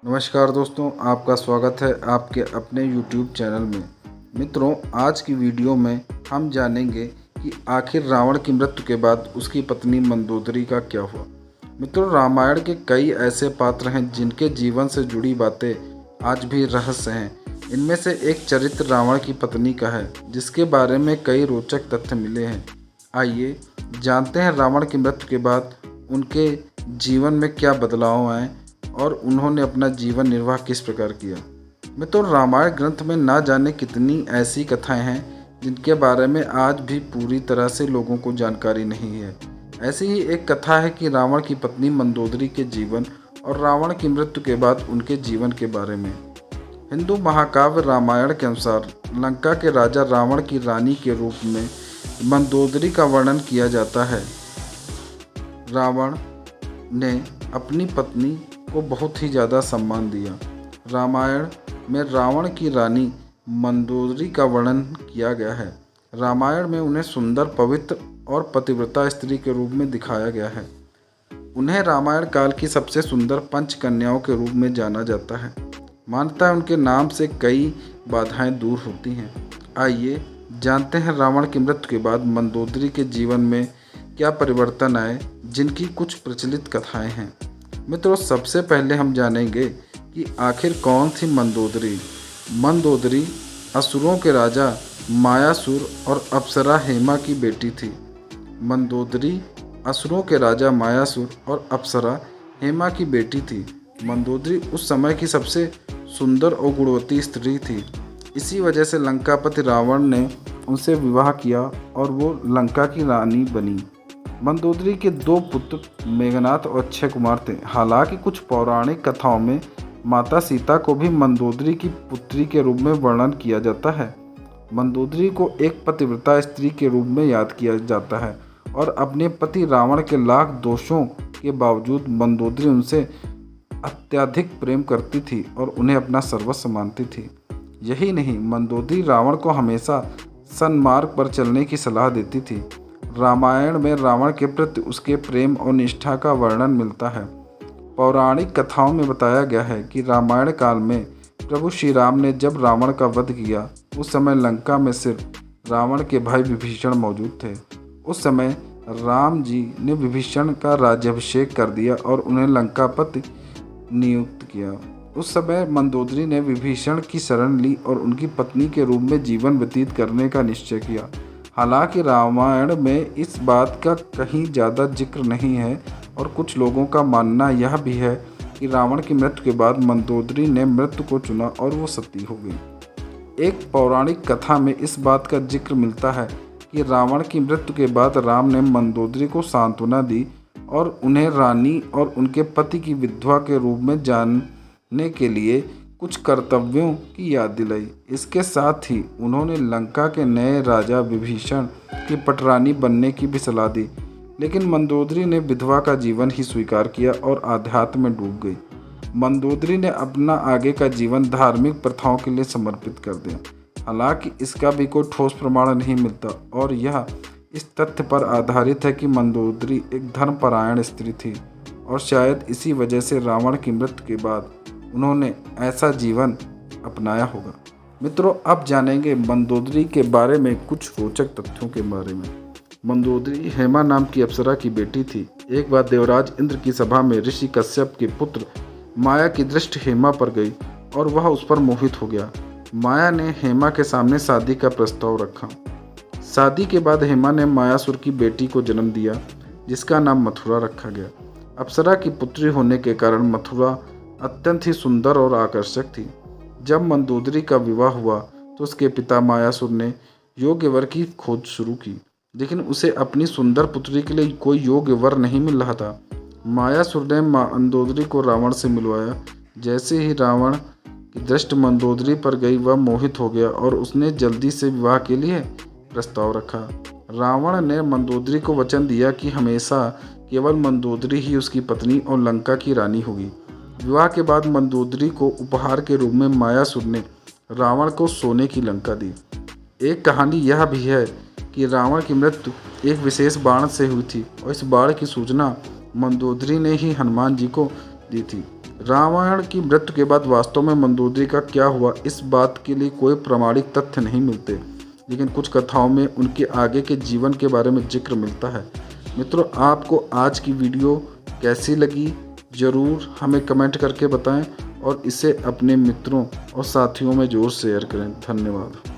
नमस्कार दोस्तों, आपका स्वागत है आपके अपने YouTube चैनल में। मित्रों, आज की वीडियो में हम जानेंगे कि आखिर रावण की मृत्यु के बाद उसकी पत्नी मंदोदरी का क्या हुआ। मित्रों, रामायण के कई ऐसे पात्र हैं जिनके जीवन से जुड़ी बातें आज भी रहस्य हैं। इनमें से एक चरित्र रावण की पत्नी का है, जिसके बारे में कई रोचक तथ्य मिले हैं। आइए जानते हैं रावण की मृत्यु के बाद उनके जीवन में क्या बदलाव आए और उन्होंने अपना जीवन निर्वाह किस प्रकार किया। मित्रों, रामायण ग्रंथ में ना जाने कितनी ऐसी कथाएं हैं जिनके बारे में आज भी पूरी तरह से लोगों को जानकारी नहीं है। ऐसी ही एक कथा है कि रावण की पत्नी मंदोदरी के जीवन और रावण की मृत्यु के बाद उनके जीवन के बारे में। हिंदू महाकाव्य रामायण के अनुसार लंका के राजा रावण की रानी के रूप में मंदोदरी का वर्णन किया जाता है। रावण ने अपनी पत्नी को बहुत ही ज़्यादा सम्मान दिया। रामायण में रावण की रानी मंदोदरी का वर्णन किया गया है। रामायण में उन्हें सुंदर, पवित्र और पतिव्रता स्त्री के रूप में दिखाया गया है। उन्हें रामायण काल की सबसे सुंदर पंच कन्याओं के रूप में जाना जाता है। मान्यता है उनके नाम से कई बाधाएं दूर होती हैं। आइए जानते हैं रावण की मृत्यु के बाद मंदोदरी के जीवन में क्या परिवर्तन आए, जिनकी कुछ प्रचलित कथाएं हैं। मित्रों, सबसे पहले हम जानेंगे कि आखिर कौन थी मंदोदरी। मंदोदरी असुरों के राजा मायासुर और अप्सरा हेमा की बेटी थी। मंदोदरी असुरों के राजा मायासुर और अप्सरा हेमा की बेटी थी। मंदोदरी उस समय की सबसे सुंदर और गुणवती स्त्री थी। इसी वजह से लंकापति रावण ने उनसे विवाह किया और वो लंका की रानी बनी। मंदोदरी के दो पुत्र मेघनाथ और अक्षय कुमार थे। हालांकि कुछ पौराणिक कथाओं में माता सीता को भी मंदोदरी की पुत्री के रूप में वर्णन किया जाता है। मंदोदरी को एक पतिव्रता स्त्री के रूप में याद किया जाता है और अपने पति रावण के लाख दोषों के बावजूद मंदोदरी उनसे अत्यधिक प्रेम करती थी और उन्हें अपना सर्वस्व मानती थी। यही नहीं, मंदोदरी रावण को हमेशा सन्मार्ग पर चलने की सलाह देती थी। रामायण में रावण के प्रति उसके प्रेम और निष्ठा का वर्णन मिलता है। पौराणिक कथाओं में बताया गया है कि रामायण काल में प्रभु श्री राम ने जब रावण का वध किया, उस समय लंका में सिर्फ रावण के भाई विभीषण मौजूद थे। उस समय राम जी ने विभीषण का राज्याभिषेक कर दिया और उन्हें लंकापति नियुक्त किया। उस समय मंदोदरी ने विभीषण की शरण ली और उनकी पत्नी के रूप में जीवन व्यतीत करने का निश्चय किया। हालांकि रामायण में इस बात का कहीं ज़्यादा जिक्र नहीं है और कुछ लोगों का मानना यह भी है कि रावण की मृत्यु के बाद मंदोदरी ने मृत्यु को चुना और वो सती हो गई। एक पौराणिक कथा में इस बात का जिक्र मिलता है कि रावण की मृत्यु के बाद राम ने मंदोदरी को सांत्वना दी और उन्हें रानी और उनके पति की विधवा के रूप में जानने के लिए कुछ कर्तव्यों की याद दिलाई। इसके साथ ही उन्होंने लंका के नए राजा विभीषण की पटरानी बनने की भी सलाह दी। लेकिन मंदोदरी ने विधवा का जीवन ही स्वीकार किया और आध्यात्म में डूब गई। मंदोदरी ने अपना आगे का जीवन धार्मिक प्रथाओं के लिए समर्पित कर दिया। हालांकि इसका भी कोई ठोस प्रमाण नहीं मिलता और यह इस तथ्य पर आधारित है कि मंदोदरी एक धर्मपरायण स्त्री थी और शायद इसी वजह से रावण की मृत्यु के बाद उन्होंने ऐसा जीवन अपनाया होगा। मित्रों, अब जानेंगे मंदोदरी के बारे में कुछ रोचक तथ्यों के बारे में। मंदोदरी हेमा नाम की अप्सरा की बेटी थी। एक बार देवराज इंद्र की सभा में ऋषि कश्यप के पुत्र माया की दृष्टि हेमा पर गई और वह उस पर मोहित हो गया। माया ने हेमा के सामने शादी का प्रस्ताव रखा। शादी के बाद हेमा ने मायासुर की बेटी को जन्म दिया, जिसका नाम मथुरा रखा गया। अप्सरा की पुत्री होने के कारण मथुरा अत्यंत ही सुंदर और आकर्षक थी। जब मंदोदरी का विवाह हुआ तो उसके पिता मायासुर ने योग्य वर की खोज शुरू की, लेकिन उसे अपनी सुंदर पुत्री के लिए कोई योग्य वर नहीं मिल रहा था। मायासुर ने मंदोदरी को रावण से मिलवाया। जैसे ही रावण की दृष्टि मंदोदरी पर गई, वह मोहित हो गया और उसने जल्दी से विवाह के लिए प्रस्ताव रखा। रावण ने मंदोदरी को वचन दिया कि हमेशा केवल मंदोदरी ही उसकी पत्नी और लंका की रानी होगी। विवाह के बाद मंदोदरी को उपहार के रूप में मायासुर ने रावण को सोने की लंका दी। एक कहानी यह भी है कि रावण की मृत्यु एक विशेष बाण से हुई थी और इस बाण की सूचना मंदोदरी ने ही हनुमान जी को दी थी। रावण की मृत्यु के बाद वास्तव में मंदोदरी का क्या हुआ, इस बात के लिए कोई प्रामाणिक तथ्य नहीं मिलते, लेकिन कुछ कथाओं में उनके आगे के जीवन के बारे में जिक्र मिलता है। मित्रों, आपको आज की वीडियो कैसी लगी ज़रूर हमें कमेंट करके बताएं और इसे अपने मित्रों और साथियों में ज़रूर शेयर करें। धन्यवाद।